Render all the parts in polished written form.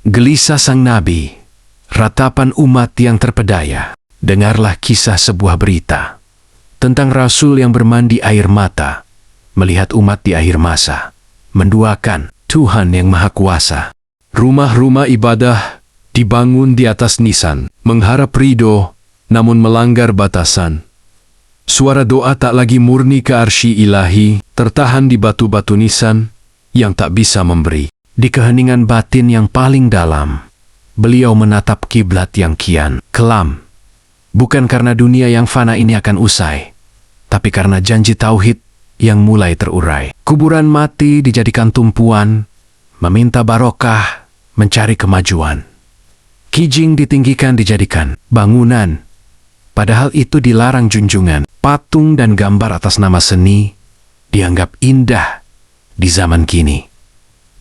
Gelisah sang nabi, ratapan umat yang terpedaya. Dengarlah kisah sebuah berita tentang Rasul yang bermandi air mata, melihat umat di akhir masa, menduakan Tuhan yang Maha Kuasa. Rumah-rumah ibadah dibangun di atas nisan, mengharap ridho, namun melanggar batasan. Suara doa tak lagi murni ke arsy ilahi, tertahan di batu-batu nisan yang tak bisa memberi. Di keheningan batin yang paling dalam, beliau menatap kiblat yang kian kelam. Bukan karena dunia yang fana ini akan usai, tapi karena janji tauhid yang mulai terurai. Kuburan mati dijadikan tumpuan, meminta barokah, mencari kemajuan. Kijing ditinggikan dijadikan bangunan, padahal itu dilarang junjungan. Patung dan gambar atas nama seni dianggap indah di zaman kini.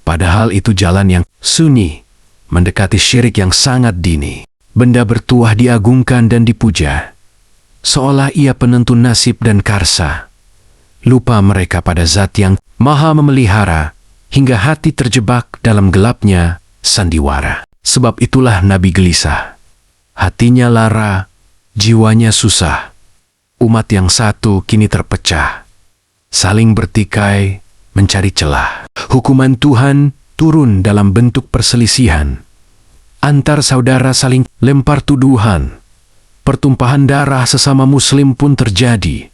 Padahal itu jalan yang sunyi, mendekati syirik yang sangat dini. Benda bertuah diagungkan dan dipuja, seolah ia penentu nasib dan karsa. Lupa mereka pada zat yang maha memelihara, hingga hati terjebak dalam gelapnya sandiwara. Sebab itulah Nabi gelisah, hatinya lara, jiwanya susah. Umat yang satu kini terpecah, saling bertikai, mencari celah. Hukuman Tuhan turun dalam bentuk perselisihan. Antar saudara saling lempar tuduhan. Pertumpahan darah sesama muslim pun terjadi.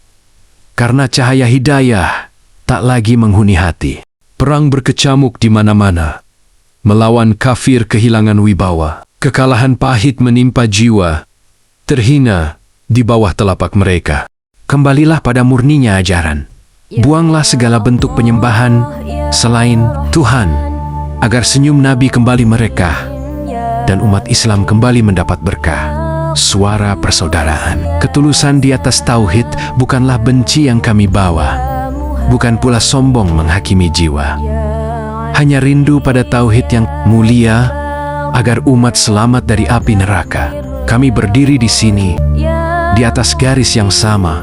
Karena cahaya hidayah tak lagi menghuni hati. Perang berkecamuk di mana-mana. Melawan kafir kehilangan wibawa. Kekalahan pahit menimpa jiwa. Terhina di bawah telapak mereka. Kembalilah pada murninya ajaran. Buanglah segala bentuk penyembahan selain Tuhan, agar senyum Nabi kembali merekah dan umat Islam kembali mendapat berkah. Suara persaudaraan, ketulusan di atas tauhid bukanlah benci yang kami bawa, bukan pula sombong menghakimi jiwa. Hanya rindu pada tauhid yang mulia, agar umat selamat dari api neraka. Kami berdiri di sini, di atas garis yang sama,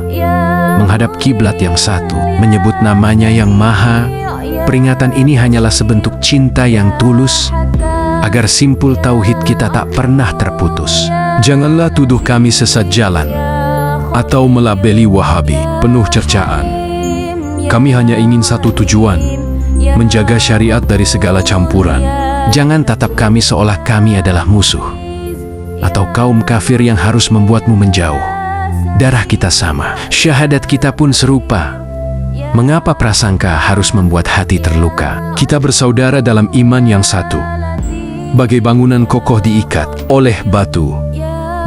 menghadap kiblat yang satu, menyebut namanya yang maha. Peringatan ini hanyalah sebentuk cinta yang tulus, agar simpul tauhid kita tak pernah terputus. Janganlah tuduh kami sesat jalan, atau melabeli Wahabi penuh cercaan. Kami hanya ingin satu tujuan, menjaga syariat dari segala campuran. Jangan tatap kami seolah kami adalah musuh, atau kaum kafir yang harus membuatmu menjauh. Darah kita sama, syahadat kita pun serupa. Mengapa prasangka harus membuat hati terluka? Kita bersaudara dalam iman yang satu, bagai bangunan kokoh diikat oleh batu.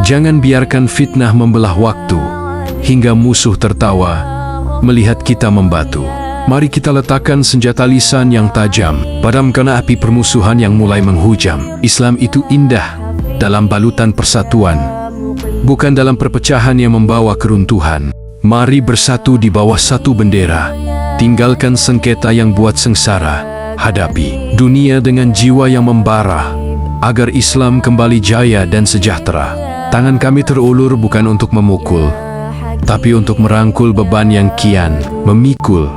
Jangan biarkan fitnah membelah waktu, hingga musuh tertawa melihat kita membatu. Mari kita letakkan senjata lisan yang tajam, padamkan api permusuhan yang mulai menghujam. Islam itu indah dalam balutan persatuan, bukan dalam perpecahan yang membawa keruntuhan. Mari bersatu di bawah satu bendera, tinggalkan sengketa yang buat sengsara, hadapi dunia dengan jiwa yang membara, agar Islam kembali jaya dan sejahtera. Tangan kami terulur bukan untuk memukul, tapi untuk merangkul beban yang kian memikul.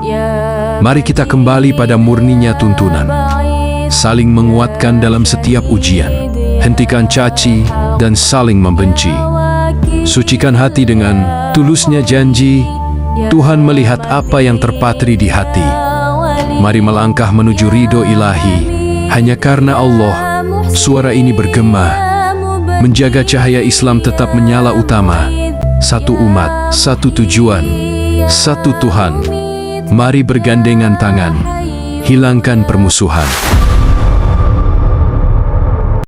Mari kita kembali pada murninya tuntunan, saling menguatkan dalam setiap ujian. Hentikan caci dan saling membenci. Sucikan hati dengan tulusnya janji. Tuhan melihat apa yang terpatri di hati. Mari melangkah menuju ridho ilahi. Hanya karena Allah, suara ini bergema, menjaga cahaya Islam tetap menyala utama. Satu umat, satu tujuan, satu Tuhan. Mari bergandengan tangan, hilangkan permusuhan.